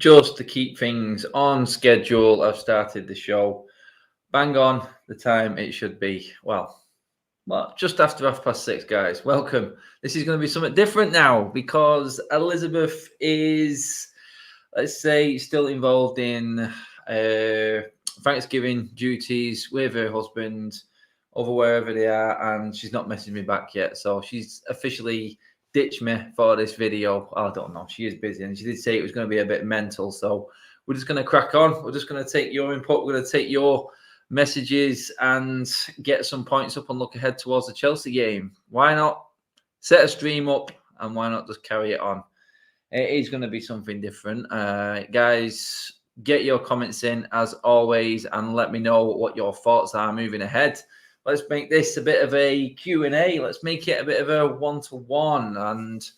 just to keep things on schedule, I've started the show bang on the time it should be. Well, just after 6:30, guys. Welcome. This is going to be something different now because Elizabeth is, let's say, still involved in Thanksgiving duties with her husband over wherever they are, and she's not messaged me back yet. So she's officially ditched me for this video. I don't know. She is busy, and she did say it was going to be a bit mental. So we're just going to crack on. We're just going to take your input. We're going to take your messages and get some points up and look ahead towards the Chelsea game. Why not set a stream up and why not just carry it on? It is going to be something different. Guys, get your comments in as always and let me know what your thoughts are moving ahead. Let's make this a bit of a Q&A. Let's make it a bit of a one-to-one and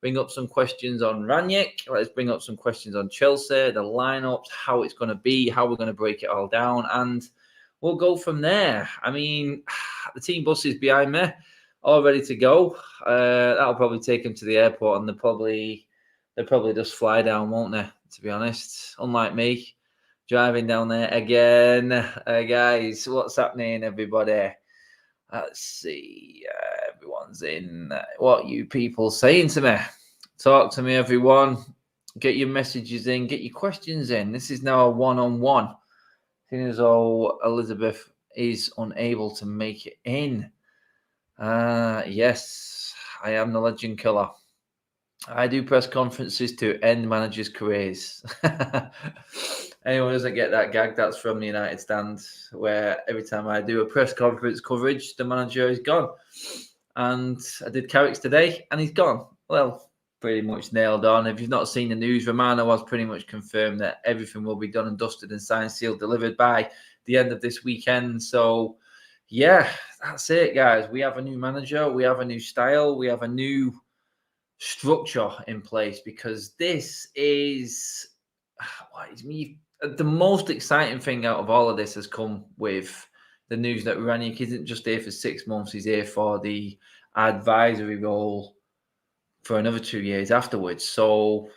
bring up some questions on Rangnick. Let's bring up some questions on Chelsea, the lineups, how it's going to be, how we're going to break it all down, and we'll go from there. I mean, the team bus is behind me, all ready to go. That'll probably take them to the airport, and they'll probably just fly down, won't they? To be honest, unlike me, driving down there again. Guys, what's happening, everybody? Let's see. Everyone's in. What you people saying to me? Talk to me, everyone. Get your messages in. Get your questions in. This is now a one-on-one. Seeing as though Elizabeth is unable to make it in. Yes, I am the legend killer. I do press conferences to end managers' careers. Anyone who doesn't get that gag, that's from the United stand, where every time I do a press conference coverage, the manager is gone. And I did Carrick's today, and he's gone. Well, pretty much nailed on. If you've not seen the news, Romano has pretty much confirmed that everything will be done and dusted and signed, sealed, delivered by the end of this weekend. So, yeah, that's it, guys. We have a new manager. We have a new style. We have a new structure in place because this is the most exciting thing out of all of this has come with the news that Rangnick isn't just here for 6 months. He's here for the advisory role for another 2 years afterwards. So,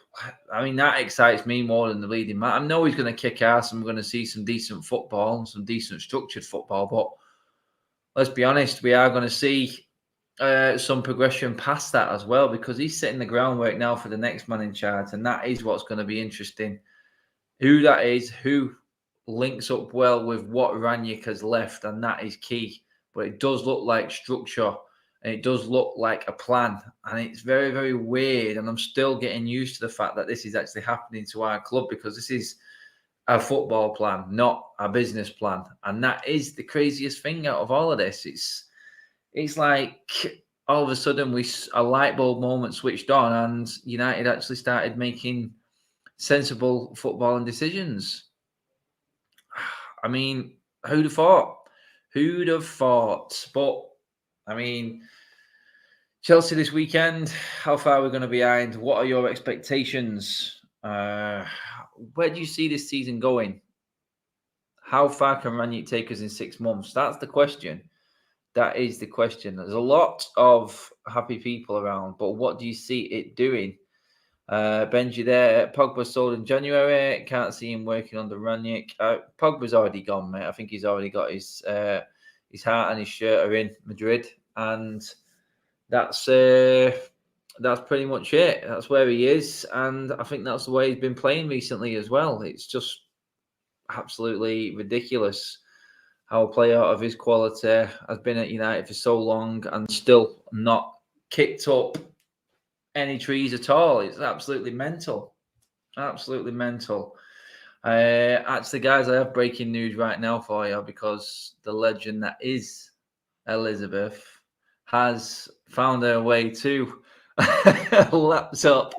I mean, that excites me more than the leading man. I know he's going to kick ass and we're going to see some decent football and some decent structured football. But let's be honest, we are going to see some progression past that as well because he's setting the groundwork now for the next man in charge. And that is what's going to be interesting. Who that is, who links up well with what Rangnick has left. And that is key. But it does look like structure. And it does look like a plan. And it's very, very weird. And I'm still getting used to the fact that this is actually happening to our club because this is a football plan, not a business plan. And that is the craziest thing out of all of this. It's like all of a sudden a light bulb moment switched on and United actually started making sensible footballing decisions. I mean, who'd have thought? Who'd have thought? But, I mean, Chelsea this weekend, how far are we going to be behind? What are your expectations? Where do you see this season going? How far can Rangnick take us in 6 months? That's the question. That is the question. There's a lot of happy people around, but what do you see it doing? Benji there. Pogba sold in January. Can't see him working under Rangnick. Pogba's already gone, mate. I think he's already got his heart and his shirt are in Madrid, and that's pretty much it. That's where he is, and I think that's the way he's been playing recently as well. It's just absolutely ridiculous how a player of his quality has been at United for so long and still not kicked up any trees at all. It's absolutely mental. Absolutely mental. Actually, guys, I have breaking news right now for you because the legend that is Elizabeth has found her way to a laptop.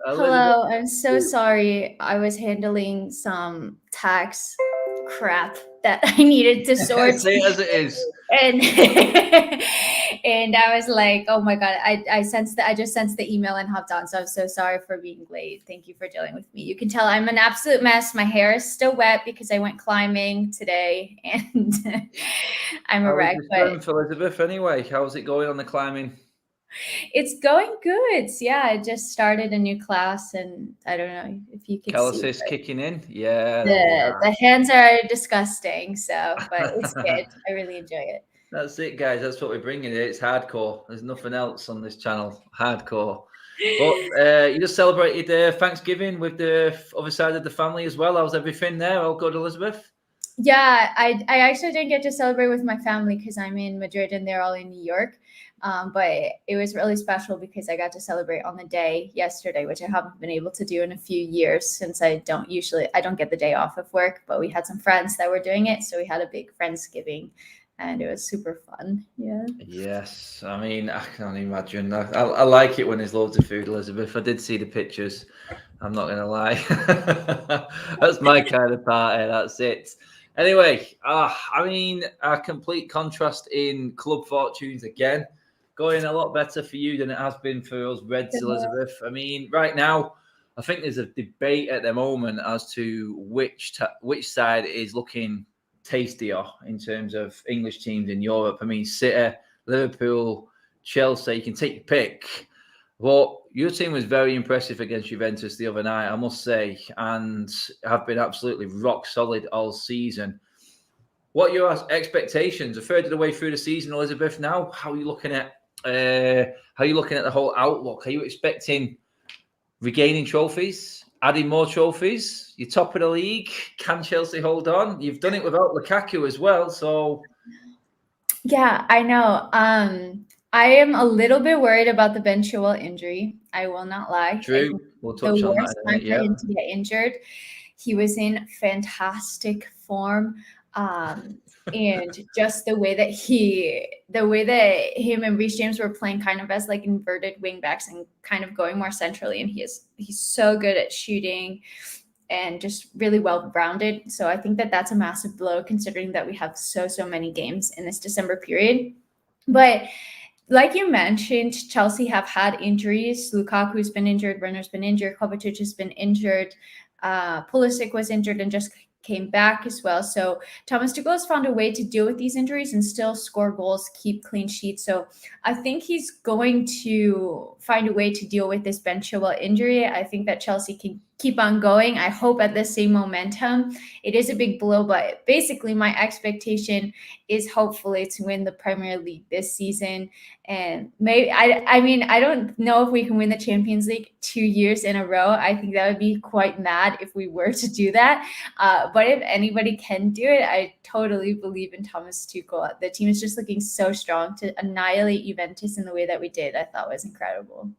Hello, I'm so sorry. I was handling some tax crap that I needed to sort. Say it as it is. And and I was like, oh my god, I just sensed the email and hopped on. So I'm so sorry for being late. Thank you for dealing with me. You can tell I'm an absolute mess. My hair is still wet because I went climbing today and I'm a wreck. But Elizabeth, anyway, how's it going on the climbing? It's going good. Yeah, I just started a new class, and I don't know if you can see, Calluses but kicking in. Yeah, there we the hands are disgusting. So, but it's good. are. I really enjoy it. That's it, guys. That's what we're bringing here. It's hardcore. There's nothing else on this channel. Hardcore. But you just celebrated Thanksgiving with the other side of the family as well. How's everything there? All good, Elizabeth? Yeah, I actually didn't get to celebrate with my family because I'm in Madrid and they're all in New York. But it was really special because I got to celebrate on the day yesterday, which I haven't been able to do in a few years since I don't get the day off of work. But we had some friends that were doing it, so we had a big Friendsgiving, and it was super fun. Yeah. Yes. I mean, I can only imagine. I like it when there's loads of food, Elizabeth. I did see the pictures. I'm not going to lie. That's my kind of party. That's it. Anyway, I mean, a complete contrast in club fortunes again. Going a lot better for you than it has been for us Reds, Elizabeth. I mean, right now, I think there's a debate at the moment as to which side is looking tastier in terms of English teams in Europe. I mean, City, Liverpool, Chelsea, you can take your pick. Well, your team was very impressive against Juventus the other night, I must say, and have been absolutely rock solid all season. What are your expectations? A third of the way through the season, Elizabeth. Now, how are you looking at the whole outlook? Are you expecting regaining trophies, adding more trophies? You're top of the league. Can Chelsea hold on? You've done it without Lukaku as well, so Yeah, I know. I am a little bit worried about the Ben Chilwell injury. I will not lie. I true. think We'll the touch on that worst in a time minute. for Yeah, him to get injured, he was in fantastic form. And just the way that him and Reece James were playing kind of as like inverted wing backs and kind of going more centrally, and he's so good at shooting and just really well rounded. So I think that that's a massive blow considering that we have so many games in this December period. But like you mentioned, Chelsea have had injuries. Lukaku's been injured, Werner's been injured, Kovacic has been injured, Pulisic was injured and just came back as well. So Thomas Tuchel has found a way to deal with these injuries and still score goals, keep clean sheets. So I think he's going to find a way to deal with this Ben Chilwell injury. I think that Chelsea can keep on going. I hope at the same momentum. It is a big blow, but basically my expectation is hopefully to win the Premier League this season. And maybe I mean, I don't know if we can win the Champions League 2 years in a row. I think that would be quite mad if we were to do that. But if anybody can do it, I totally believe in Thomas Tuchel. The team is just looking so strong. To annihilate Juventus in the way that we did, I thought was incredible.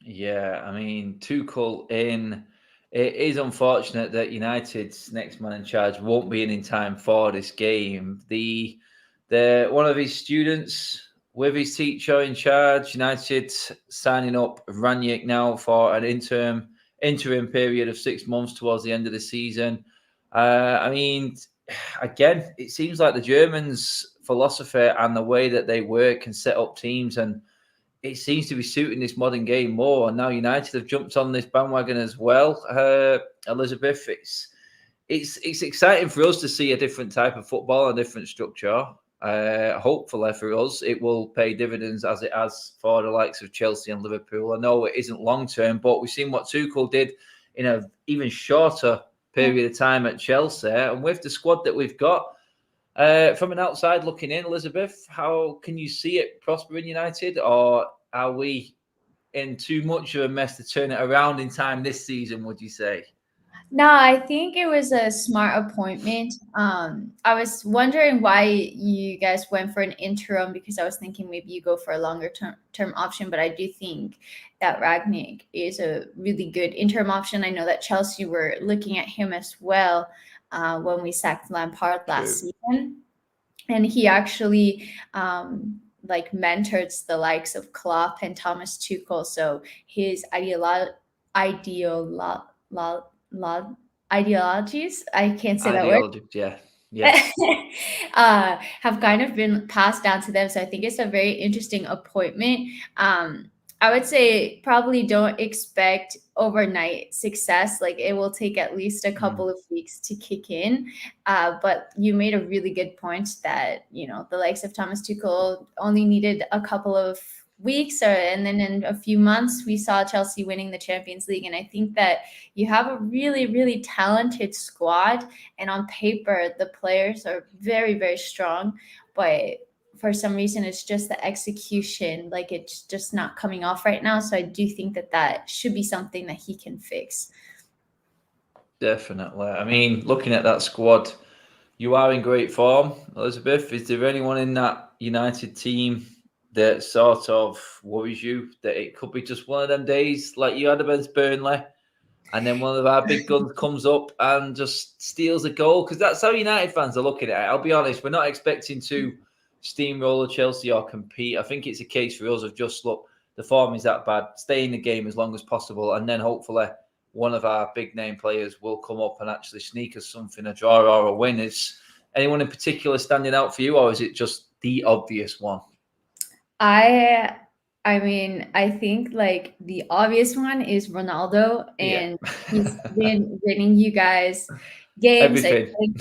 yeah. I mean, Tuchel in. It is unfortunate that United's next man in charge won't be in time for this game. The one of his students with his teacher in charge, United signing up Rangnick now for an interim period of 6 months towards the end of the season. I mean, again, it seems like the Germans' philosophy and the way that they work and set up teams, and it seems to be suiting this modern game more. And now United have jumped on this bandwagon as well. Elizabeth, it's exciting for us to see a different type of football, a different structure. Hopefully for us, it will pay dividends as it has for the likes of Chelsea and Liverpool. I know it isn't long term, but we've seen what Tuchel did in an even shorter period of time at Chelsea, and with the squad that we've got. From an outside looking in, Elizabeth, how can you see it prospering United, or are we in too much of a mess to turn it around in time this season? Would you say? No, I think it was a smart appointment. I was wondering why you guys went for an interim because I was thinking maybe you go for a longer term option, but I do think that Ragnick is a really good interim option. I know that Chelsea were looking at him as well when we sacked Lampard last season, and he actually like mentors the likes of Klopp and Thomas Tuchel. So his ideologies, I can't say that word, Ideology, yeah, yes, have kind of been passed down to them. So I think it's a very interesting appointment. I would say probably don't expect overnight success. Like it will take at least a couple of weeks to kick in. But you made a really good point that, you know, the likes of Thomas Tuchel only needed a couple of weeks and then in a few months we saw Chelsea winning the Champions League. And I think that you have a really, really talented squad, and on paper the players are very, very strong, but for some reason it's just the execution, like it's just not coming off right now. So I do think that that should be something that he can fix. Definitely. I mean, looking at that squad, you are in great form, Elizabeth. Is there anyone in that United team that sort of worries you that it could be just one of them days like you had against Burnley, and then one of our big guns comes up and just steals a goal? Because that's how United fans are looking at it. I'll be honest, we're not expecting to steamroller Chelsea or compete. I think it's a case for us of just, look, the form is that bad, stay in the game as long as possible, and then hopefully one of our big name players will come up and actually sneak us something, a draw or a win. Is anyone in particular standing out for you, or is it just the obvious one? I mean, I think like the obvious one is Ronaldo, and he's been winning you guys games,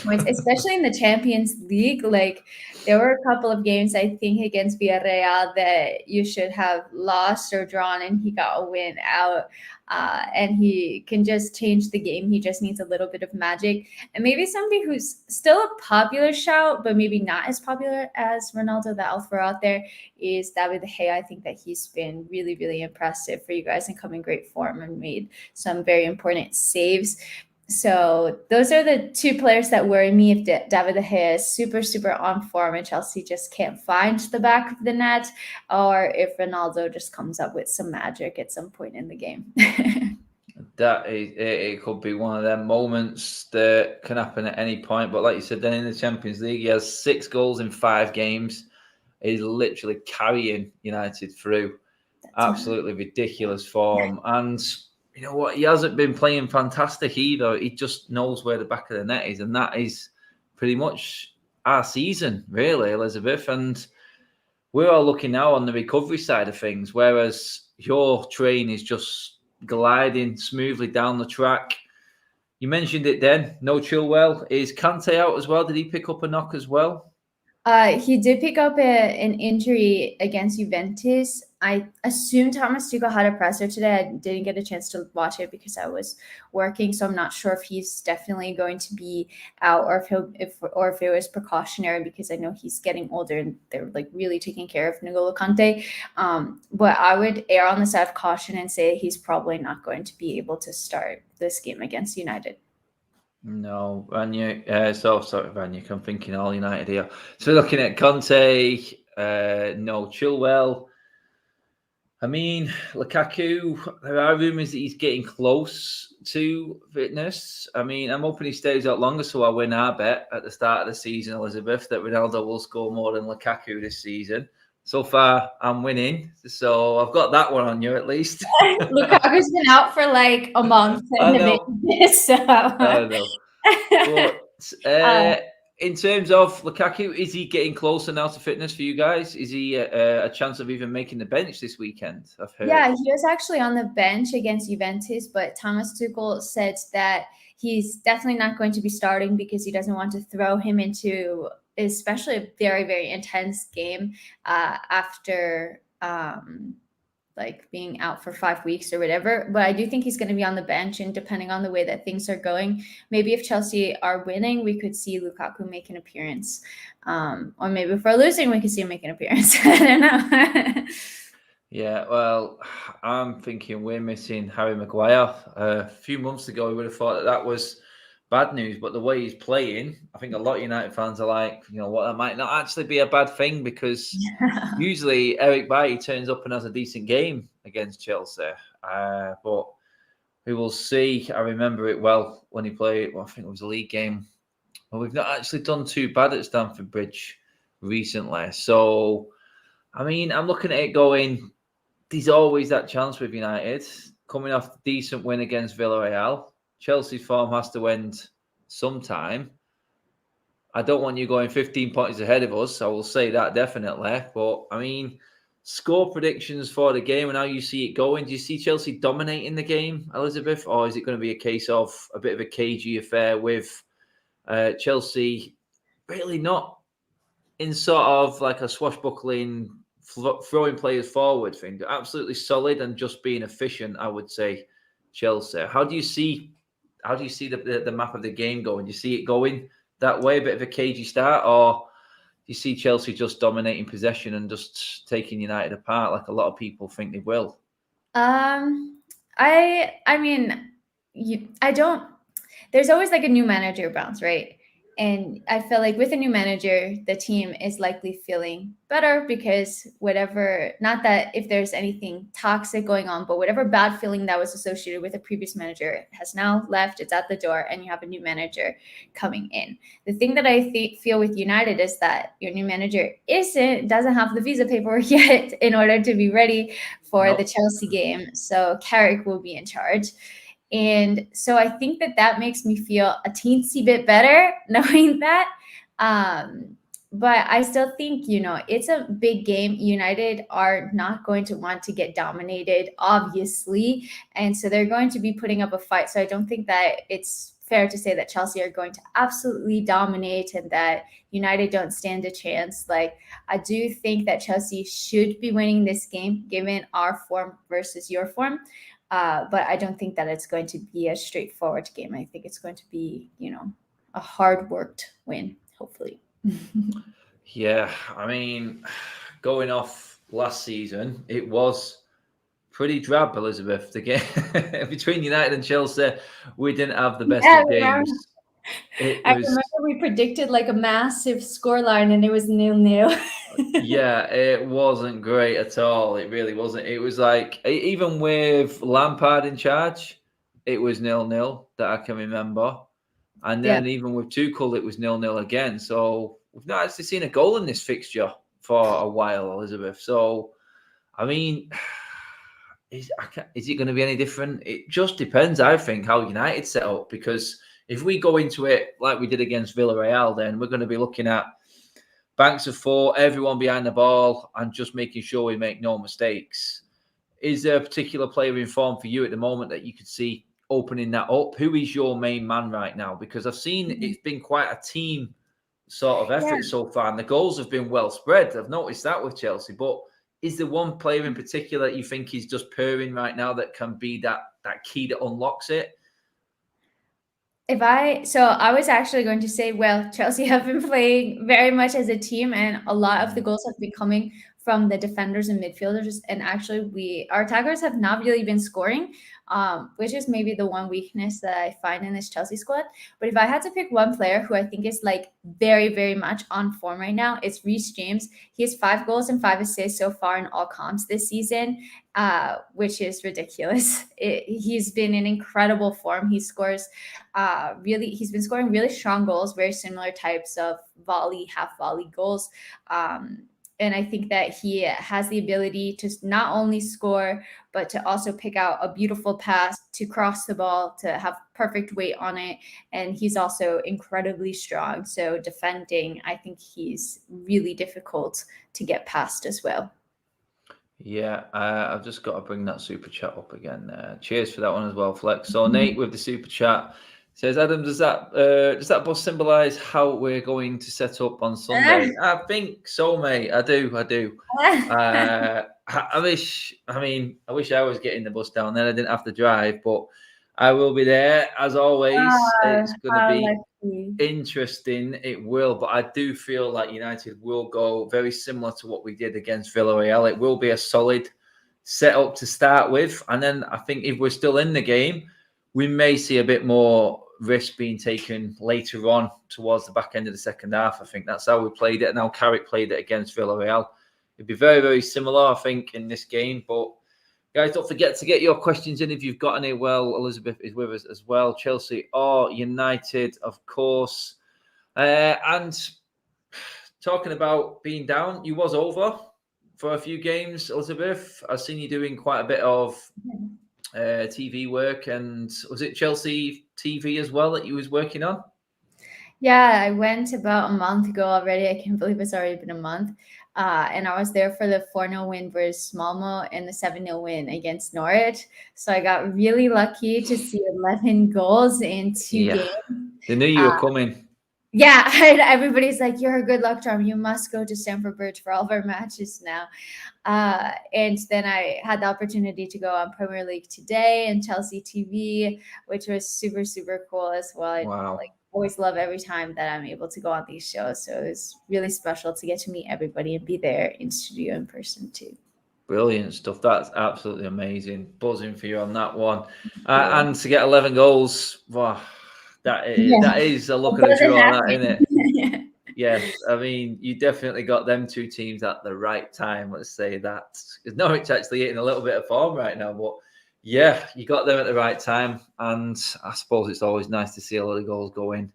points, especially in the Champions League. Like there were a couple of games I think against Villarreal that you should have lost or drawn, and he got a win out. And he can just change the game. He just needs a little bit of magic. And maybe somebody who's still a popular shout, but maybe not as popular as Ronaldo that I'll throw out there is David De Gea. I think that he's been really, really impressive for you guys and come in great form and made some very important saves. So those are the two players that worry me. If David De Gea is super, super on form and Chelsea just can't find the back of the net, or if Ronaldo just comes up with some magic at some point in the game. That is, it could be one of them moments that can happen at any point. But like you said, then in the Champions League, he has 6 goals in 5 games. He's literally carrying United through. Absolutely ridiculous form. And you know what? He hasn't been playing fantastic either. He just knows where the back of the net is. And that is pretty much our season, really, Elizabeth. And we're all looking now on the recovery side of things, whereas your train is just gliding smoothly down the track. You mentioned it then, no Chilwell. Is Kante out as well? Did he pick up a knock as well? He did pick up an injury against Juventus. I assume Thomas Tuchel had a presser today. I didn't get a chance to watch it because I was working, so I'm not sure if he's definitely going to be out or if it was precautionary, because I know he's getting older and they're like really taking care of N'Golo Kante. But I would err on the side of caution and say he's probably not going to be able to start this game against United. No, Rangnick. Sorry, Rangnick. I'm thinking all United here. So looking at Conte, no Chilwell. I mean, Lukaku, there are rumours that he's getting close to fitness. I mean, I'm hoping he stays out longer so I win our bet at the start of the season, Elizabeth, that Ronaldo will score more than Lukaku this season. So far, I'm winning. So I've got that one on you at least. Lukaku's been out for like a month. I know. So. I know. But in terms of Lukaku, is he getting closer now to fitness for you guys? Is he a chance of even making the bench this weekend? I've heard. Yeah, he was actually on the bench against Juventus, but Thomas Tuchel said that he's definitely not going to be starting because he doesn't want to throw him into especially a very, very intense game after like being out for 5 weeks or whatever. But I do think he's going to be on the bench, and depending on the way that things are going, maybe if Chelsea are winning, we could see Lukaku make an appearance. Or maybe if we're losing, we could see him make an appearance. I don't know. Yeah, well, I'm thinking we're missing Harry Maguire. A few months ago, we would have thought that was bad news, but the way he's playing, I think a lot of United fans are like, you know what, that might not actually be a bad thing, because usually Eric Bailly turns up and has a decent game against Chelsea. But we will see. I remember it well when he played, I think it was a league game. Well, we've not actually done too bad at Stamford Bridge recently. So, I mean, I'm looking at it going, there's always that chance with United coming off a decent win against Villarreal. Chelsea's form has to end sometime. I don't want you going 15 points ahead of us. I will say that definitely. But, I mean, score predictions for the game and how you see it going. Do you see Chelsea dominating the game, Elizabeth? Or is it going to be a case of a bit of a cagey affair with Chelsea really not in sort of like a swashbuckling throwing players forward thing. They're absolutely solid and just being efficient, I would say, Chelsea. How do you see the map of the game going? Do you see it going that way, a bit of a cagey start, or do you see Chelsea just dominating possession and just taking United apart like a lot of people think they will? I mean, I don't. There's always like a new manager bounce, right? And I feel like with a new manager, the team is likely feeling better because whatever, not that if there's anything toxic going on, but whatever bad feeling that was associated with a previous manager has now left, it's at the door, and you have a new manager coming in. The thing that I feel with United is that your new manager doesn't have the visa paperwork yet in order to be ready for the Chelsea game. So Carrick will be in charge. And so I think that makes me feel a teensy bit better knowing that. But I still think, it's a big game. United are not going to want to get dominated, obviously. And so they're going to be putting up a fight. So I don't think that it's fair to say that Chelsea are going to absolutely dominate and that United don't stand a chance. Like, I do think that Chelsea should be winning this game given our form versus your form. But I don't think that it's going to be a straightforward game. I think it's going to be, a hard-worked win, hopefully. Yeah, I mean, going off last season, it was pretty drab, Elizabeth. The game between United and Chelsea, we didn't have the best of games. I remember we predicted like a massive scoreline, and it was 0-0. Yeah, it wasn't great at all. It really wasn't. It was like, even with Lampard in charge, it was 0-0 that I can remember. And then even with Tuchel, it was 0-0 again. So we've not actually seen a goal in this fixture for a while, Elizabeth. So, I mean, is it going to be any different? It just depends, I think, how United set up. Because if we go into it like we did against Villarreal, then we're going to be looking at banks of four, everyone behind the ball, and just making sure we make no mistakes. Is there a particular player in form for you at the moment that you could see opening that up? Who is your main man right now? Because I've seen it's been quite a team sort of effort so far, and the goals have been well spread. I've noticed that with Chelsea. But is there one player in particular that you think is just purring right now that can be that key that unlocks it? I was actually going to say, well, Chelsea have been playing very much as a team, and a lot of the goals have been coming from the defenders and midfielders. And actually, our attackers have not really been scoring, which is maybe the one weakness that I find in this Chelsea squad. But if I had to pick one player who I think is like very, very much on form right now, it's Reece James. He has 5 goals and 5 assists so far in all comps this season, which is ridiculous. He's been in incredible form. He scores he's been scoring really strong goals, very similar types of half volley goals. And I think that he has the ability to not only score, but to also pick out a beautiful pass, to cross the ball, to have perfect weight on it. And he's also incredibly strong. So defending, I think he's really difficult to get past as well. Yeah, I've just got to bring that super chat up again. Cheers for that one as well, Flex. So Nate with the super chat says, Adam, does that bus symbolise how we're going to set up on Sunday? I think so, mate. I do. I wish I was getting the bus down there. I didn't have to drive, but I will be there as always. It's going to be interesting. It will, but I do feel like United will go very similar to what we did against Villarreal. It will be a solid setup to start with, and then I think if we're still in the game, we may see a bit more risk being taken later on towards the back end of the second half. I think that's how we played it, and how Carrick played it against Villarreal. It'd be very, very similar, I think, in this game. But guys, don't forget to get your questions in if you've got any. Well, Elizabeth is with us as well. Chelsea or United, of course. And talking about being down, you was over for a few games, Elizabeth. I've seen you doing quite a bit of TV work, and was it Chelsea TV as well that you was working on? Yeah, I went about a month ago already. I can't believe it's already been a month. And I was there for the 4-0 win versus Malmo and the 7-0 win against Norwich. So I got really lucky to see 11 goals in 2 games. They knew you were coming. Yeah, and everybody's like, "You're a good luck charm. You must go to Stamford Bridge for all of our matches now." And then I had the opportunity to go on Premier League Today and Chelsea TV, which was super, super cool as well. I Wow. like always love every time that I'm able to go on these shows. So it's really special to get to meet everybody and be there in studio in person too. Brilliant stuff. That's absolutely amazing. Buzzing for you on that one. Yeah. And to get 11 goals, wow, that is a look It of the doesn't draw, that, isn't it? happen. Yes, I mean, you definitely got them two teams at the right time. Let's say that. Because Norwich actually hitting a little bit of form right now, but yeah, you got them at the right time. And I suppose it's always nice to see a lot of goals go in.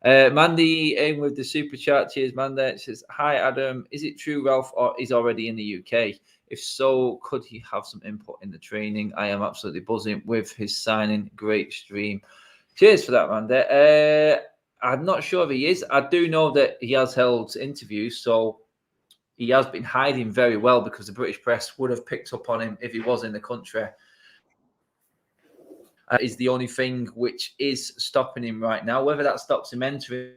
Mandy in with the super chat. Cheers, Mandy. It says, "Hi, Adam. Is it true Ralph is already in the UK? If so, could he have some input in the training? I am absolutely buzzing with his signing. Great stream. Cheers for that, Mandy. I'm not sure if he is. I do know that he has held interviews, so he has been hiding very well because the British press would have picked up on him if he was in the country. Is the only thing which is stopping him right now. Whether that stops him entering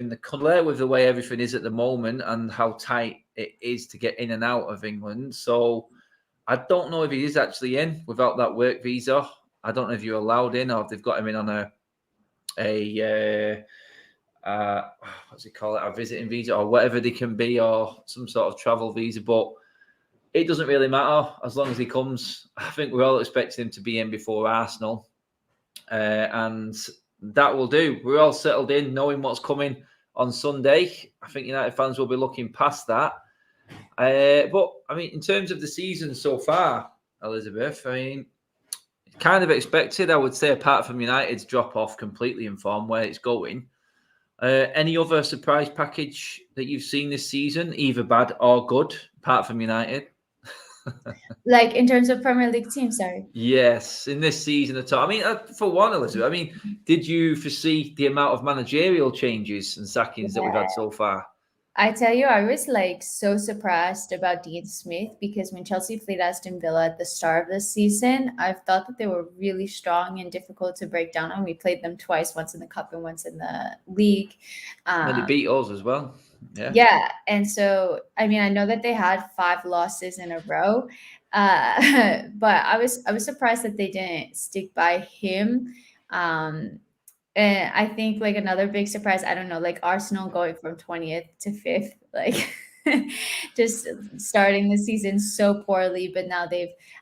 in the country with the way everything is at the moment and how tight it is to get in and out of England. So I don't know if he is actually in without that work visa. I don't know if you're allowed in or if they've got him in on a what's it called, a visiting visa or whatever they can be, or some sort of travel visa. But it doesn't really matter as long as he comes. I think we're all expecting him to be in before Arsenal, and that will do. We're all settled in, knowing what's coming on Sunday. I think United fans will be looking past that. But I mean, in terms of the season so far, Elizabeth, I mean, kind of expected, I would say, apart from United's drop off completely in form where it's going. Any other surprise package that you've seen this season, either bad or good, apart from United? Like in terms of Premier League team, sorry. Yes, in this season at all. I mean, for one, Elizabeth, I mean, did you foresee the amount of managerial changes and sackings that we've had so far? I tell you, I was like so surprised about Dean Smith because when Chelsea played Aston Villa at the start of the season, I thought that they were really strong and difficult to break down. And we played them twice, once in the cup and once in the league. They beat us as well. Yeah. Yeah. And so, I mean, I know that they had 5 losses in a row, but I was surprised that they didn't stick by him. Um, and I think like another big surprise, I don't know, like Arsenal going from 20th to 5th, like just starting the season so poorly, but now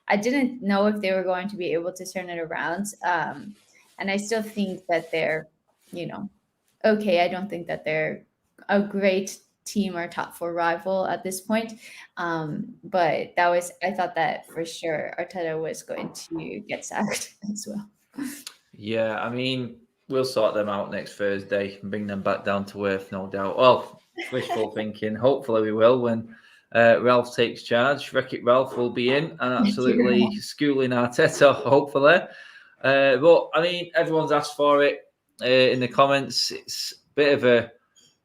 I didn't know if they were going to be able to turn it around. And I still think that they're, you know, okay. I don't think that they're a great team or top 4 rival at this point. But I thought that for sure Arteta was going to get sacked as well. Yeah, I mean, we'll sort them out next Thursday and bring them back down to earth, no doubt. Well, wishful thinking. Hopefully, we will when Ralph takes charge. Wreck-It Ralph will be in and absolutely schooling Arteta, hopefully. But I mean, everyone's asked for it in the comments. It's a bit of a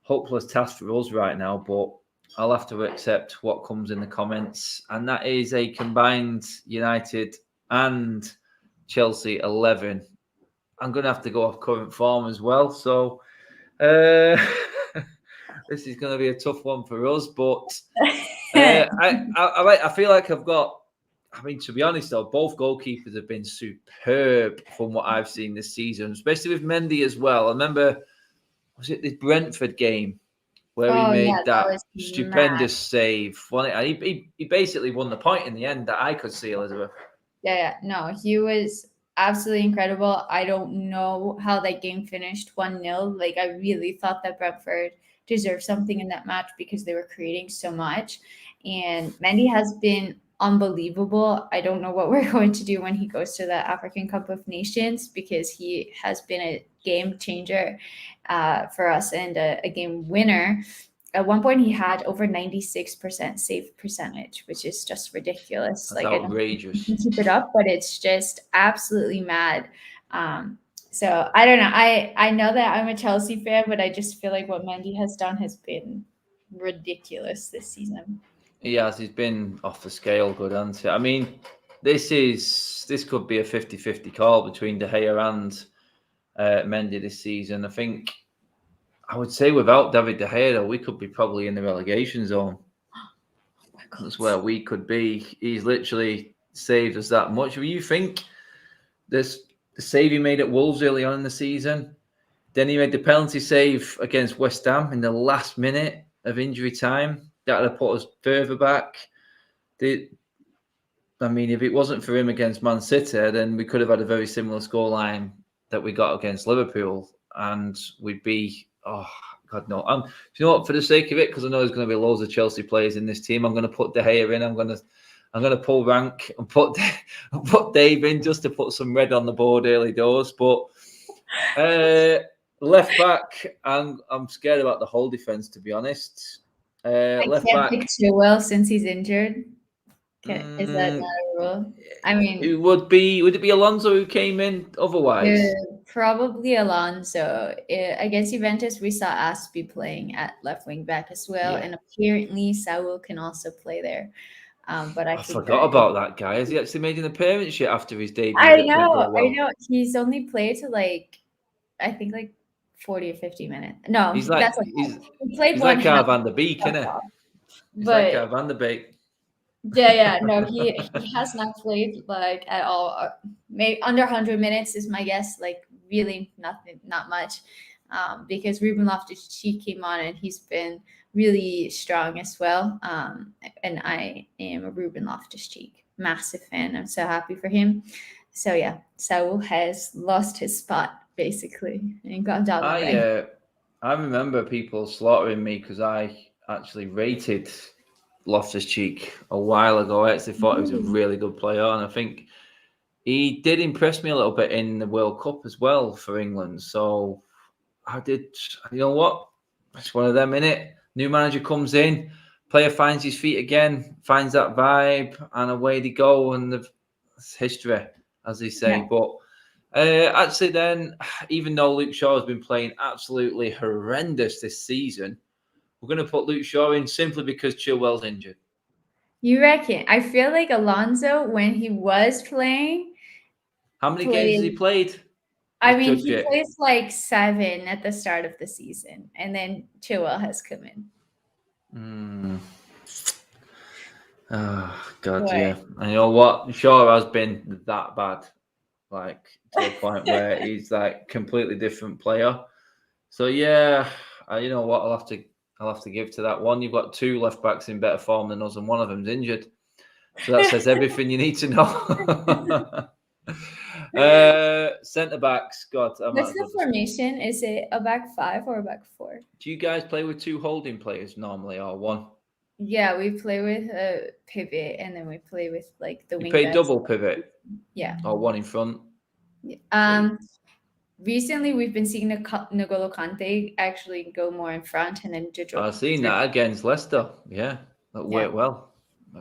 hopeless task for us right now, but I'll have to accept what comes in the comments, and that is a combined United and Chelsea 11. I'm going to have to go off current form as well. So this is going to be a tough one for us. But I feel like I've got, I mean, to be honest, though, both goalkeepers have been superb from what I've seen this season, especially with Mendy as well. I remember, was it the Brentford game where he made that stupendous save? He basically won the point in the end that I could see, Elizabeth. Yeah, no, he was absolutely incredible. I don't know how that game finished 1-0. Like, I really thought that Brentford deserved something in that match because they were creating so much. And Mendy has been unbelievable. I don't know what we're going to do when he goes to the African Cup of Nations because he has been a game changer for us and a game winner. At one point, he had over 96% save percentage, which is just ridiculous. That's like, outrageous. I don't keep it up, but it's just absolutely mad. So I don't know. I know that I'm a Chelsea fan, but I just feel like what Mendy has done has been ridiculous this season. Yes, he's been off the scale good, hasn't he? I mean, this could be a 50-50 call between De Gea and Mendy this season. I think I would say without David De Gea, though, we could be probably in the relegation zone. That's where we could be. He's literally saved us that much. Do you think the save he made at Wolves early on in the season, then he made the penalty save against West Ham in the last minute of injury time, that would have put us further back. I mean, if it wasn't for him against Man City, then we could have had a very similar scoreline that we got against Liverpool, and we'd be, oh, God, no. Do you know what? For the sake of it, because I know there's going to be loads of Chelsea players in this team, I'm going to put De Gea in. I'm going to pull rank and put Dave in just to put some red on the board early doors. But left back, I'm scared about the whole defense, to be honest. Left can't back. pick Chilwell since he's injured. Is that not a rule? I mean, would it be Alonso who came in otherwise? Probably Alonso. Against Juventus, we saw Aspie playing at left wing back as well, and apparently Saul can also play there. But I forgot about that guy. Has he actually made an appearance yet after his debut? I know. He's only played to I think 40 or 50 minutes. No, he's like he played he's like Van der Beek, isn't it? He's like Van der Beek. Yeah, no, he has not played at all. Maybe under 100 minutes is my guess. Really not much, because Ruben Loftus-Cheek came on and he's been really strong as well. And I am a Ruben Loftus-Cheek massive fan. I'm so happy for him. So yeah, Saul has lost his spot basically and gone down the way. I remember people slaughtering me because I actually rated Loftus-Cheek a while ago. I actually thought he was a really good player, and I think he did impress me a little bit in the World Cup as well for England. So I did, you know what? It's one of them, innit? New manager comes in, player finds his feet again, finds that vibe, and away they go, and it's history, as they say. Yeah. But actually then, even though Luke Shaw has been playing absolutely horrendous this season, we're going to put Luke Shaw in simply because Chilwell's injured. You reckon? I feel like Alonso, when he was playing... How many games has he played? I mean, he plays 7 at the start of the season, and then Chilwell has come in. Oh, God, yeah. And you know what? Shaw has been that bad, to the point where he's completely different player. So, yeah, you know what? I'll have to give to that one. You've got 2 left backs in better form than us, and one of them's injured. So that says everything you need to know. Centre backs. God, what's the formation? Is it a back 5 or a back 4? Do you guys play with 2 holding players normally, or 1? Yeah, we play with a pivot, and then we play with the wing. You play double pivot. Yeah. Or 1 in front. Recently, we've been seeing N'Golo Kante actually go more in front, and then I've seen that against Leicester. Yeah, that worked well.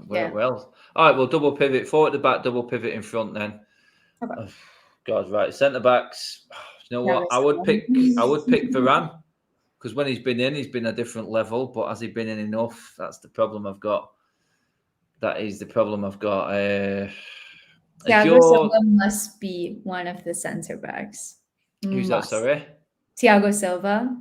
Well. All right, well, double pivot, 4 at the back, double pivot in front then. Okay. God, right. Centre backs. You know what? I would pick Varane, because when he's been in, he's been a different level. But has he been in enough? That's the problem I've got. That is the problem I've got. Thiago Silva must be one of the centre backs. Who's that, sorry? Thiago Silva.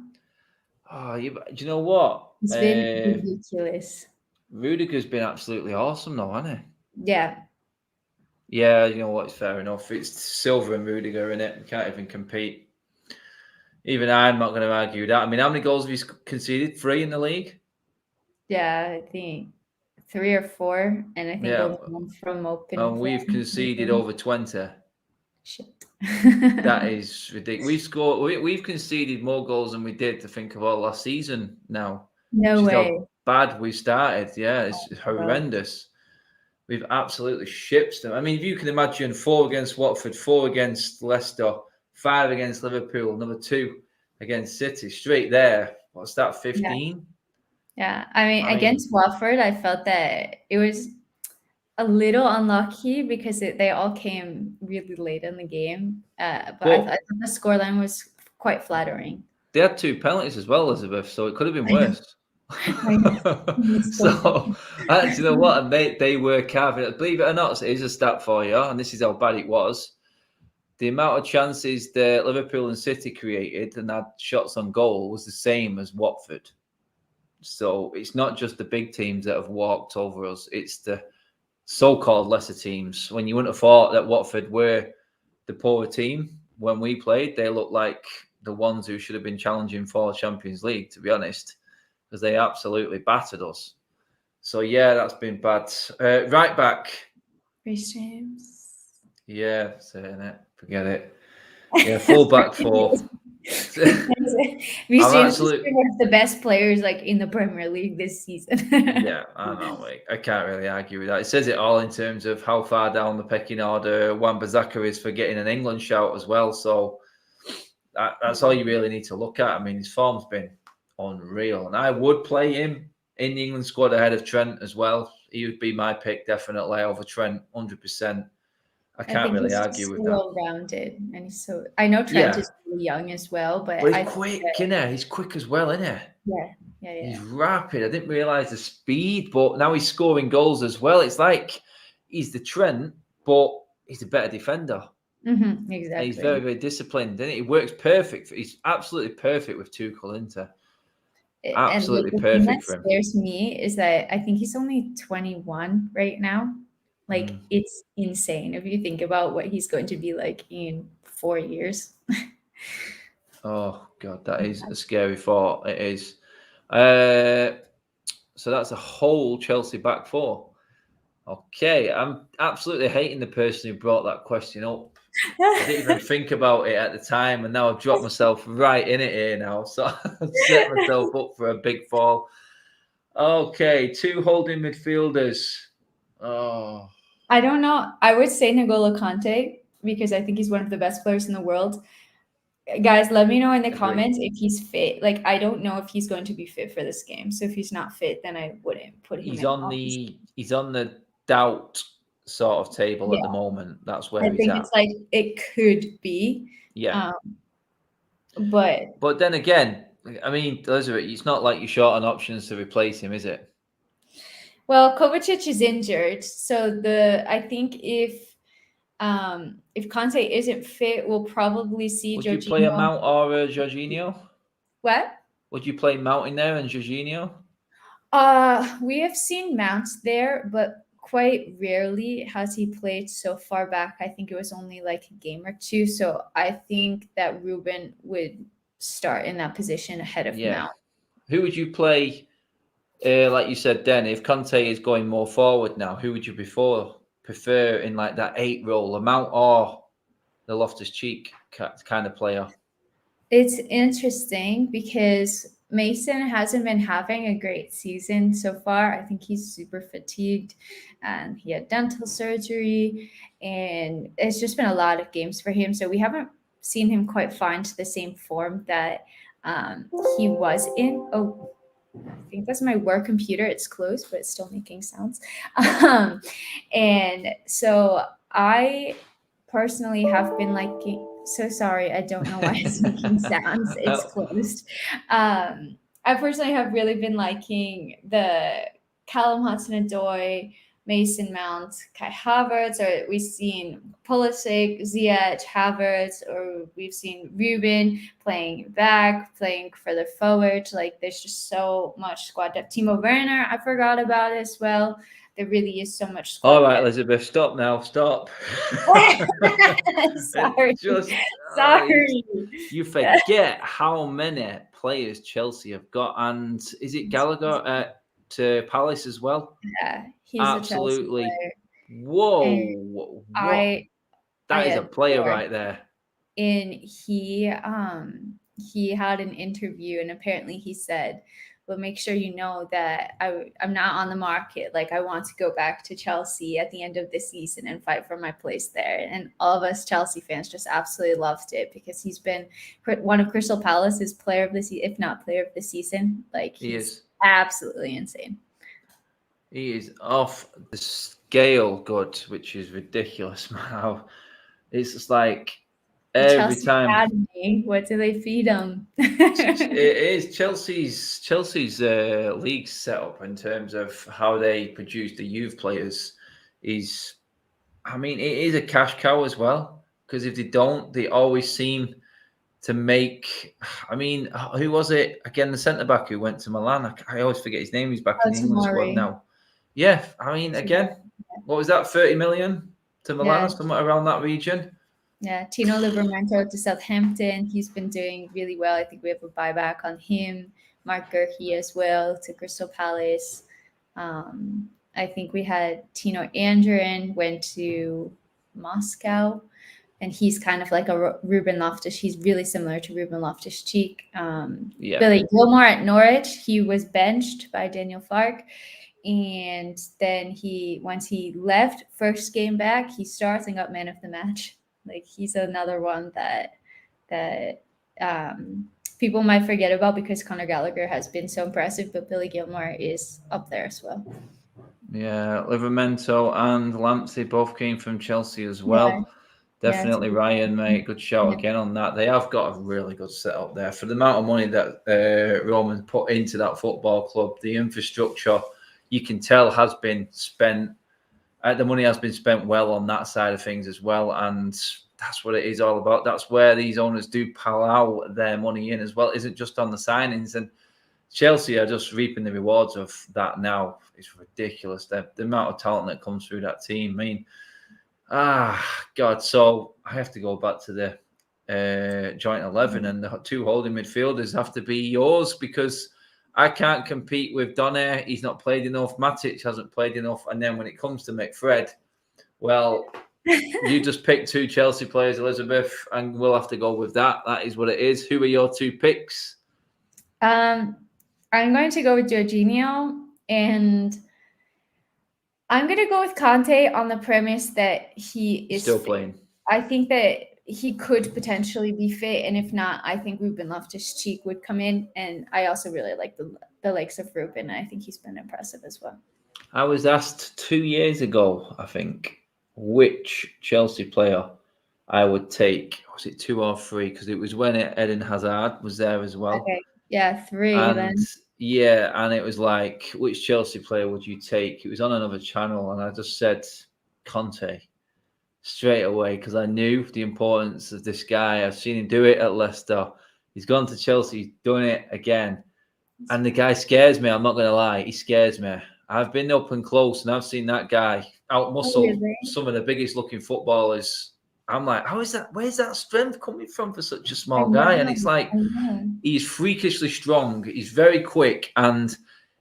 Oh, do you know what? It's been ridiculous. Rudiger's been absolutely awesome, though, hasn't he? Yeah. Yeah, you know what? It's fair enough. It's Silva and Rudiger, innit? We can't even compete. Even I'm not going to argue that. I mean, how many goals have you conceded? 3 in the league? Yeah, I think 3 or 4. And I think one from open. And we've conceded over 20. Shit. That is ridiculous. We've conceded more goals than we did to think of all last season now. No way. How bad we started. Yeah, it's horrendous. We've absolutely shipped them. I mean, if you can imagine 4 against Watford, 4 against Leicester, 5 against Liverpool, another 2 against City, straight there. What's that, 15? Yeah. I mean, against Watford, I felt that it was a little unlucky because they all came really late in the game. But I thought the scoreline was quite flattering. They had 2 penalties as well, Elizabeth, so it could have been worse. So, you know what? And they were carving it. Believe it or not, it is a stat for you, and this is how bad it was. the amount of chances that Liverpool and City created and had shots on goal was the same as Watford. So it's not just the big teams that have walked over us. It's the so-called lesser teams. When you wouldn't have thought that Watford were the poorer team when we played, they looked like the ones who should have been challenging for Champions League, to be honest, because they absolutely battered us. So, yeah, that's been bad. Right back. Reece James. Yeah, saying it. Forget it. Yeah, full back 4. Reece James is absolutely one of the best players like in the Premier League this season. Yeah, I know. I can't really argue with that. It says it all in terms of how far down the pecking order Wan-Bissaka is for getting an England shout as well. So that's all you really need to look at. I mean, his form's been unreal, and I would play him in the England squad ahead of Trent as well. He would be my pick definitely over Trent, 100%. I can't really argue with that. Well-rounded, and he's so. I know Trent is really young as well, but he's quick, isn't he? He's quick as well, isn't he? Yeah. He's rapid. I didn't realise the speed, but now he's scoring goals as well. It's like he's the Trent, but he's a better defender. Exactly. And he's very, very disciplined, isn't it? He works perfect. He's absolutely perfect with Tuchel, isn't he? Absolutely perfect for him. What scares me is that I think he's only 21 right now. Like, it's insane if you think about what he's going to be like in 4 years. Oh, God, that is a scary thought. It is. So that's a whole Chelsea back 4. Okay, I'm absolutely hating the person who brought that question up. I didn't even think about it at the time, and now I've dropped myself right in it here now. So I've set myself up for a big fall. Okay, 2 holding midfielders. Oh, I don't know. I would say N'Golo Kante because I think he's one of the best players in the world. Guys, let me know in the comments if he's fit. Like, I don't know if he's going to be fit for this game. So if he's not fit, then I wouldn't put him he's in. He's on the doubt sort of table at the moment. That's where I think at. it's like it could be. Yeah. But then again, I mean, Elizabeth, it's not like you're short on options to replace him, is it? Well, Kovacic is injured, so I think if Conte isn't fit, we'll probably see. Would you play a Mount or a Jorginho? What? Would you play Mount in there and Jorginho? We have seen Mount there, but quite rarely has he played so far back. I think it was only like a game or 2. So I think that Ruben would start in that position ahead of Mount. Who would you play? Like you said, then, if Conte is going more forward now, who would you prefer in like that 8 role, a Mount or the Loftus-Cheek kind of player? It's interesting because Mason hasn't been having a great season so far. I think he's super fatigued and he had dental surgery, and it's just been a lot of games for him. So we haven't seen him quite find the same form that he was in. Oh, I think that's my work computer. It's closed, but it's still making sounds. And so I personally have been liking. So sorry, I don't know why it's making sounds. It's closed. I personally have really been liking the Callum Hudson-Odoi, Mason Mount, Kai Havertz, or we've seen Pulisic, Ziyech, Havertz, or we've seen Ruben playing back, playing further forward. Like, there's just so much squad depth. Timo Werner, I forgot about as well. There really is so much squad All right, depth. Elizabeth, stop now. Stop. Sorry. Sorry. You forget how many players Chelsea have got. And is it Gallagher to Palace as well? Yeah, he's absolutely. A Chelsea player. Whoa. That is a player right there. And he had an interview, and apparently he said, "Well, make sure you know that I'm not on the market. Like, I want to go back to Chelsea at the end of the season and fight for my place there." And all of us Chelsea fans just absolutely loved it because he's been one of Crystal Palace's player of the season, if not player of the season. Like, he is absolutely insane. He is off the scale good, which is ridiculous, man. It's just like every Chelsea time. Academy, what do they feed them? It is Chelsea's league setup in terms of how they produce the youth players. It is a cash cow as well. because if they don't, they always seem to make. I mean, who was it again? The centre back who went to Milan. I always forget his name. He's back in the England squad now. Yeah, I mean, again, what was that? 30 million to Milan or somewhere around that region. Yeah, Tino Livramento to Southampton. He's been doing really well. I think we have a buyback on him. Mark Gurkey as well to Crystal Palace. I think we had Tino Andrin went to Moscow, and he's kind of like a Ruben Loftus. He's really similar to Ruben Loftus-Cheek. Billy Gilmore at Norwich. He was benched by Daniel Farke. And then once he left, first game back, he starts and got man of the match. Like, he's another one that people might forget about because Conor Gallagher has been so impressive, but Billy Gilmore is up there as well. Yeah, Livramento and Lamptey both came from Chelsea as well. Definitely Ryan, mate. Good shout again on that. They have got a really good setup there. For the amount of money that Roman put into that football club, the infrastructure, you can tell has been spent. The money has been spent well on that side of things as well. And that's what it is all about. That's where these owners do plow their money in as well. It isn't just on the signings. And Chelsea are just reaping the rewards of that now. It's ridiculous. The amount of talent that comes through that team. I mean, God. So I have to go back to the joint 11, and the two holding midfielders have to be yours because I can't compete with Donaire. He's not played enough. Matic hasn't played enough. And then when it comes to McFred, well, you just picked two Chelsea players, Elizabeth, and we'll have to go with that. That is what it is. Who are your two picks? I'm going to go with Jorginho, and I'm going to go with Conte on the premise that he is still playing. I think that he could potentially be fit, and if not, I think Ruben Loftus-Cheek would come in, and I also really like the likes of Ruben. I think he's been impressive as well. I was asked 2 years ago, I think, which Chelsea player I would take. Was it 2 or 3? Because it was when Eden Hazard was there as well. Okay, yeah, 3 then. Yeah, and it was like, which Chelsea player would you take? It was on another channel, and I just said Conte straight away because I knew the importance of this guy. I've seen him do it at Leicester. He's gone to Chelsea, he's done it again. And the guy scares me, I'm not going to lie. He scares me. I've been up and close, and I've seen that guy out-muscle some of the biggest-looking footballers. I'm like, how is that? Where's that strength coming from for such a small guy? And it's like, he's freakishly strong. He's very quick, and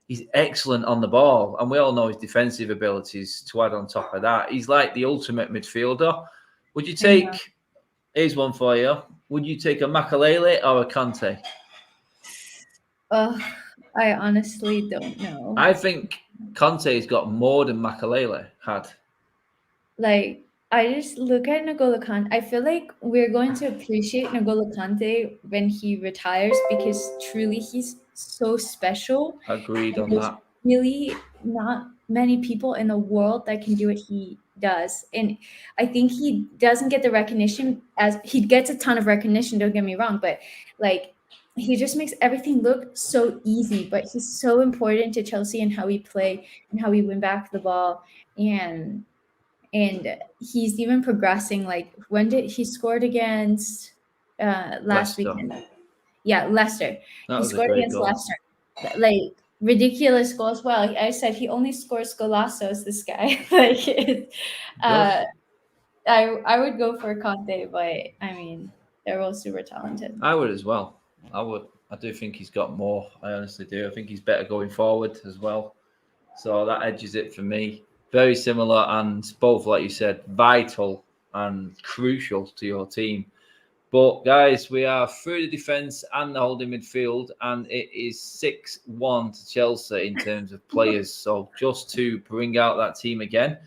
he's excellent on the ball. And we all know his defensive abilities to add on top of that. He's like the ultimate midfielder. Would you take, here's one for you, would you take a Makalele or a Conte? I honestly don't know. I think Conte's got more than Makalele had. Like, I just look at N'Golo Kante. I feel like we're going to appreciate N'Golo Kante when he retires because truly he's so special. Agreed on that. Really not many people in the world that can do what he does. And I think he doesn't get the recognition as he gets a ton of recognition, don't get me wrong, but like he just makes everything look so easy, but he's so important to Chelsea and how we play and how we win back the ball. And he's even progressing. Like, when did he scored against last weekend? Yeah, Leicester. He scored against Leicester. Like, ridiculous goal as well. I said he only scores golazos, this guy. Like, I would go for Conte, but I mean, they're all super talented. I would as well. I would. I do think he's got more. I honestly do. I think he's better going forward as well. So that edges it for me. Very similar, and both, like you said, vital and crucial to your team. But guys, we are through the defence and the holding midfield, and it is 6-1 to Chelsea in terms of players. So just to bring out that team again,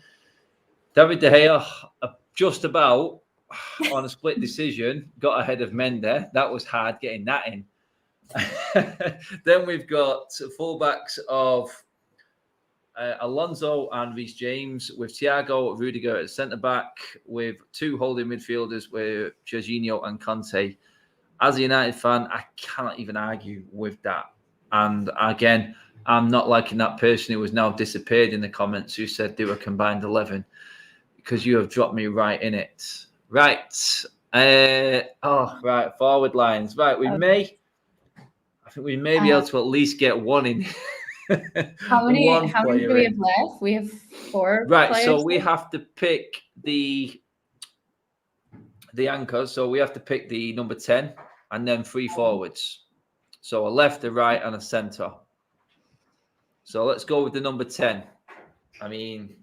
David De Gea just about on a split decision got ahead of Mendes. That was hard getting that in. Then we've got fullbacks of Alonso and Reece James, with Thiago Rudiger at centre-back, with two holding midfielders with Jorginho and Conte. As a United fan, I cannot even argue with that. And again, I'm not liking that person who has now disappeared in the comments who said they were combined 11, because you have dropped me right in it. Right. Right. Forward lines. Right. I think we may be able to at least get one in. How many player do we in. have left? We have 4 Right. players. So we have to pick the anchor. So we have to pick the number 10 and then 3 forwards. So a left, a right, and a centre. So let's go with the number 10. I mean,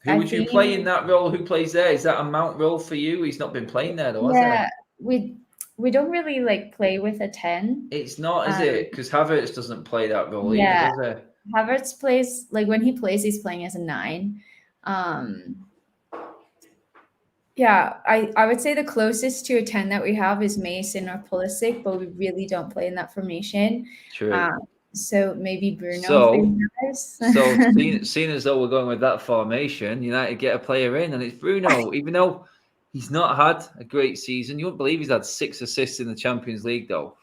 who would you play in that role? Who plays there? Is that a Mount role for you? He's not been playing there though, has he? We don't really like play with a 10. It's not, is it? Because Havertz doesn't play that role either, does he? Havertz plays, like when he plays, he's playing as a 9. Yeah, I would say the closest to a 10 that we have is Mason or Pulisic, but we really don't play in that formation. True. So maybe Bruno. So seeing as though we're going with that formation, United get a player in, and it's Bruno. Even though he's not had a great season, you won't believe he's had 6 assists in the Champions League, though.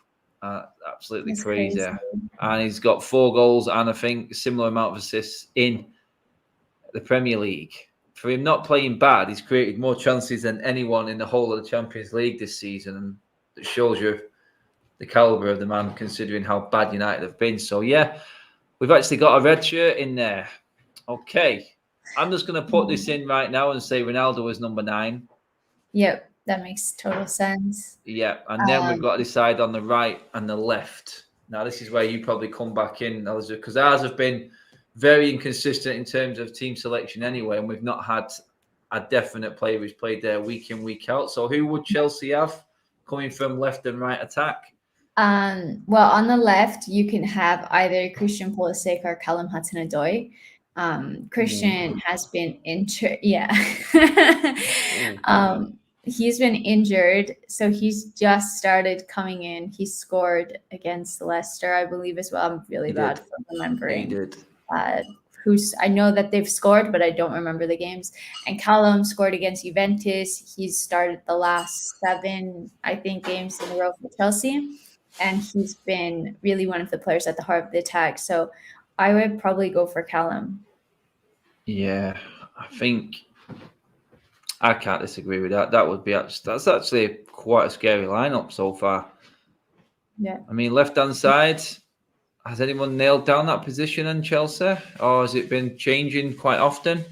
Absolutely crazy. And he's got 4 goals and I think a similar amount of assists in the Premier League. For him not playing bad, he's created more chances than anyone in the whole of the Champions League this season, and it shows you the calibre of the man, considering how bad United have been. So, yeah, we've actually got a red shirt in there. Okay. I'm just going to put this in right now and say Ronaldo is number 9. Yep, that makes total sense. Yeah, and then we've got to decide on the right and the left. Now, this is where you probably come back in, Elizabeth, because ours have been very inconsistent in terms of team selection anyway, and we've not had a definite player who's played there week in, week out. So who would Chelsea have coming from left and right attack? Well, on the left, you can have either Christian Pulisic or Callum Hudson-Odoi. Christian has been injured. Yeah. He's been injured, so he's just started coming in. He scored against Leicester, I believe, as well. I'm really bad for remembering. He did. I know that they've scored, but I don't remember the games. And Callum scored against Juventus. He's started the last 7, I think, games in a row for Chelsea. And he's been really one of the players at the heart of the attack. So I would probably go for Callum. Yeah, I think I can't disagree with that. That's actually quite a scary lineup so far. Yeah. I mean, left-hand side, has anyone nailed down that position in Chelsea? Or has it been changing quite often?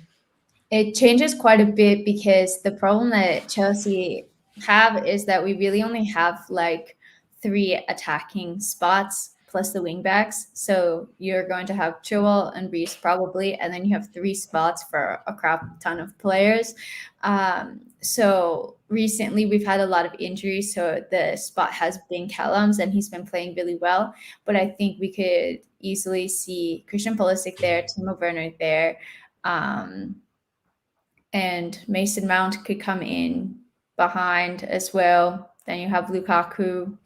It changes quite a bit because the problem that Chelsea have is that we really only have like 3 attacking spots plus the wing backs. So you're going to have Chilwell and Reece probably, and then you have 3 spots for a crap ton of players. So recently we've had a lot of injuries, so the spot has been Callum's, and he's been playing really well. But I think we could easily see Christian Pulisic there, Timo Werner there, and Mason Mount could come in behind as well. Then you have Lukaku.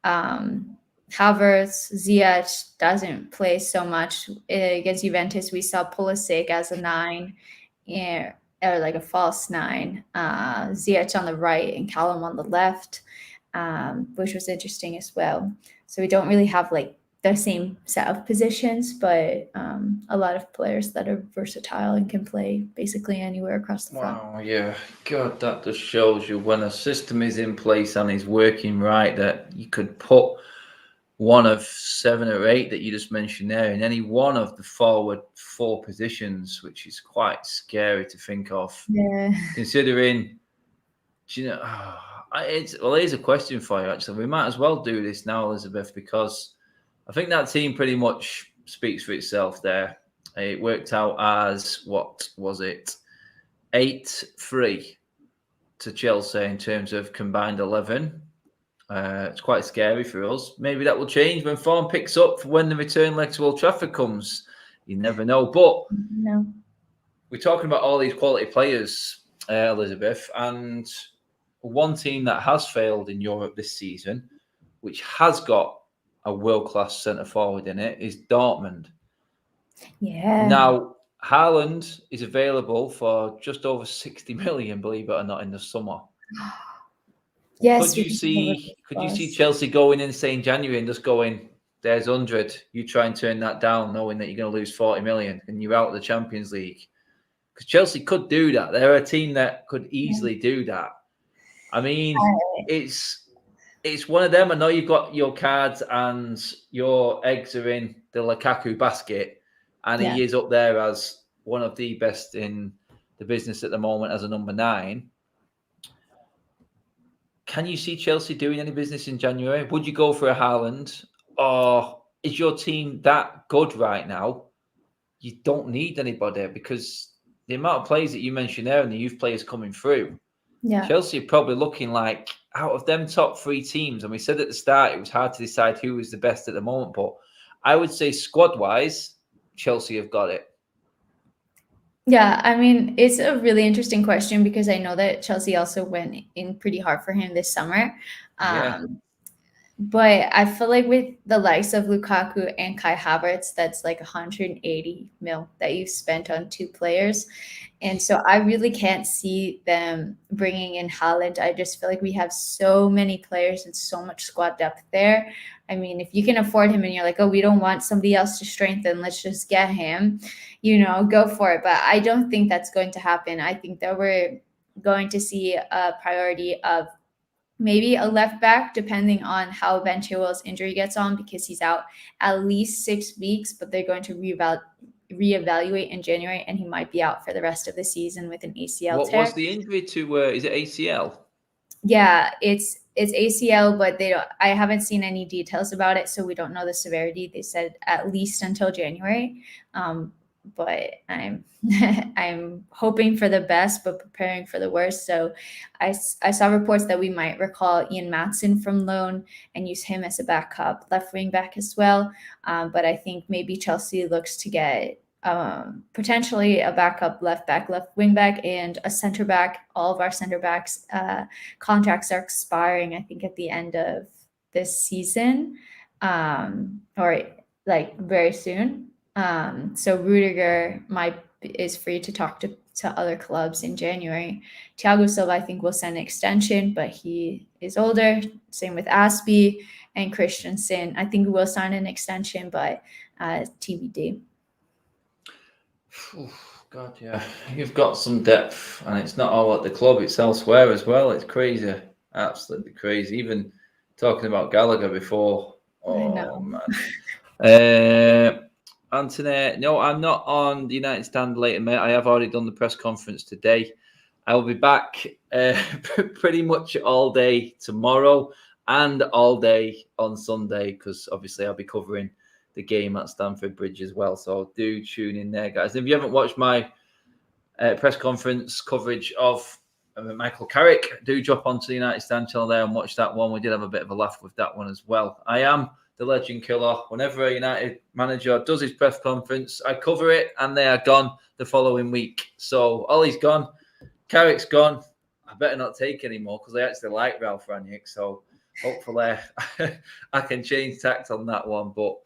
Havertz, Ziyech doesn't play so much. Against Juventus, we saw Pulisic as a 9, or like a false 9. Ziyech on the right and Callum on the left, which was interesting as well. So we don't really have like the same set of positions, but a lot of players that are versatile and can play basically anywhere across the front. Wow, yeah. God, that just shows you when a system is in place and is working right, that you could put one of 7 or 8 that you just mentioned there in any one of the forward 4 positions, which is quite scary to think of. Yeah. Considering, here's a question for you, actually. We might as well do this now, Elizabeth, because I think that team pretty much speaks for itself there. It worked out as, what was it, 8-3 to Chelsea in terms of combined 11. It's quite scary for us. Maybe that will change when form picks up for when the return leg to Old Trafford comes. You never know. But we're talking about all these quality players, Elizabeth, and one team that has failed in Europe this season, which has got a world-class centre-forward in it, is Dortmund. Yeah. Now, Haaland is available for just over 60 million, believe it or not, in the summer. Yes. Could you see Chelsea going in, say, in January and just going, there's 100, you try and turn that down knowing that you're going to lose 40 million and you're out of the Champions League? because Chelsea could do that. They're a team that could easily do that. I mean, it's one of them. I know you've got your cards and your eggs are in the Lukaku basket, and he is up there as one of the best in the business at the moment as a number 9. Can you see Chelsea doing any business in January? Would you go for a Haaland, or is your team that good right now? You don't need anybody, because the amount of players that you mentioned there and the youth players coming through, Chelsea are probably looking like, out of them top 3 teams, and we said at the start it was hard to decide who was the best at the moment, but I would say squad-wise, Chelsea have got it. Yeah, I mean, it's a really interesting question, because I know that Chelsea also went in pretty hard for him this summer. But I feel like with the likes of Lukaku and Kai Havertz, that's like 180 mil that you've spent on 2 players. And so I really can't see them bringing in Haaland. I just feel like we have so many players and so much squad depth there. I mean, if you can afford him and you're like, oh, we don't want somebody else to strengthen, let's just get him, go for it. But I don't think that's going to happen. I think that we're going to see a priority of maybe a left back, depending on how Ben Chilwell's injury gets on, because he's out at least 6 weeks, but they're going to reevaluate in January, and he might be out for the rest of the season with an ACL tear. What's the injury to? Is it ACL? Yeah, it's ACL, but I haven't seen any details about it, so we don't know the severity. They said at least until January. But I'm hoping for the best, but preparing for the worst. So I saw reports that we might recall Ian Maatsen from loan and use him as a backup left wing back as well. But I think maybe Chelsea looks to get potentially a backup left back, left wing back, and a center back. All of our center backs contracts are expiring, I think, at the end of this season, or like very soon. So Rudiger is free to talk to other clubs in January. Thiago Silva, I think, will send an extension, but he is older. Same with Aspie and Christensen. I think we'll sign an extension, but TBD. God, yeah. You've got some depth, and it's not all at the club, it's elsewhere as well. It's crazy. Absolutely crazy. Even talking about Gallagher before. Oh, man. Anthony, no, I'm not on the United Stand later, mate. I have already done the press conference today. I will be back pretty much all day tomorrow and all day on Sunday, because obviously I'll be covering the game at Stamford Bridge as well. So do tune in there, guys. If you haven't watched my press conference coverage of Michael Carrick, do drop onto the United Stand channel there and watch that one. We did have a bit of a laugh with that one as well. I am the legend killer. Whenever a United manager does his press conference, I cover it, and they are gone the following week. So Ollie's gone, Carrick's gone. I better not take any more, because I actually like Ralph Rangnick. So hopefully I can change tact on that one. But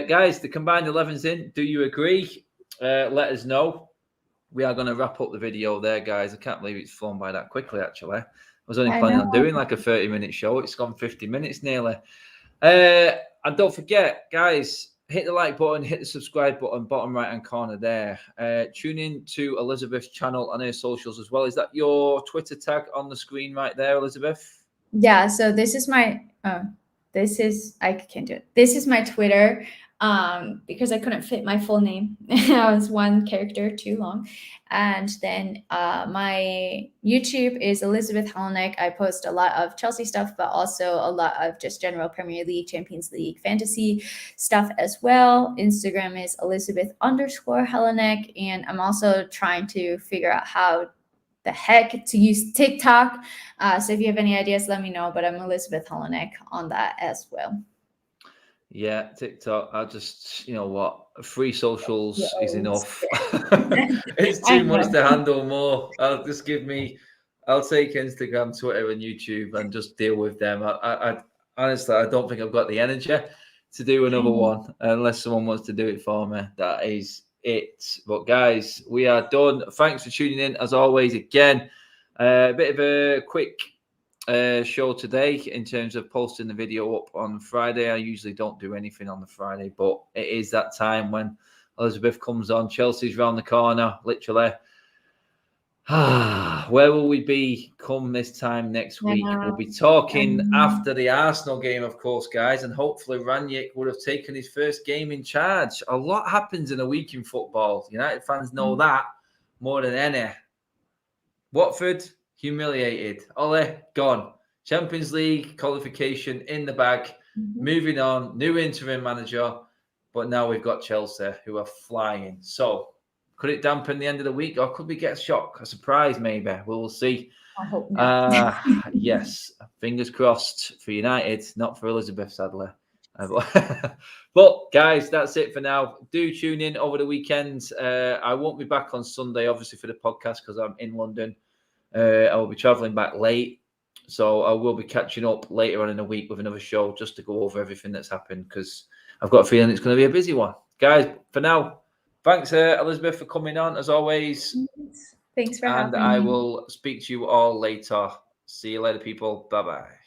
guys, the combined 11's in. Do you agree? Let us know. We are going to wrap up the video there, guys. I can't believe it's flown by that quickly, actually. I was only planning on doing like a 30-minute show. It's gone 50 minutes nearly. And don't forget, guys, hit the like button, hit the subscribe button, bottom right-hand corner there. Tune in to Elizabeth's channel on her socials as well. Is that your Twitter tag on the screen right there, Elizabeth? Yeah, so this is my I can't do it. This is my Twitter, because I couldn't fit my full name. I was one character too long. And then my YouTube is Elizabeth Helenek. I post a lot of Chelsea stuff, but also a lot of just general Premier League, Champions League, fantasy stuff as well. Instagram is Elizabeth_Helenek. And I'm also trying to figure out how the heck to use TikTok. So if you have any ideas, let me know. But I'm Elizabeth Helenek on that as well. Yeah, TikTok. I just, you know what, free socials is enough. It's too much to handle more. I'll take Instagram, Twitter, and YouTube and just deal with them. I honestly, I don't think I've got the energy to do another one unless someone wants to do it for me. That is it. But guys, we are done. Thanks for tuning in as always. Again, a bit of a quick show today in terms of posting the video up on Friday. I usually don't do anything on the Friday, but it is that time when Elizabeth comes on. Chelsea's round the corner, literally. Where will we be come this time next week? We'll be talking after the Arsenal game, of course, guys, and hopefully Rangnick would have taken his first game in charge. A lot happens in a week in football. United fans know that more than any. Watford, humiliated. Ole, gone. Champions League qualification in the bag. Moving on, new interim manager, but now we've got Chelsea who are flying. So could it dampen the end of the week, or could we get a shock, a surprise maybe? We'll see. I hope not. Yes, fingers crossed for United, not for Elizabeth, sadly. But guys, that's it for now. Do tune in over the weekend. I won't be back on Sunday, obviously, for the podcast because I'm in London. I will be traveling back late. So I will be catching up later on in the week with another show just to go over everything that's happened because I've got a feeling it's going to be a busy one. Guys, for now, thanks, Elizabeth, for coming on, as always. Thanks for having me. And I will speak to you all later. See you later, people. Bye-bye.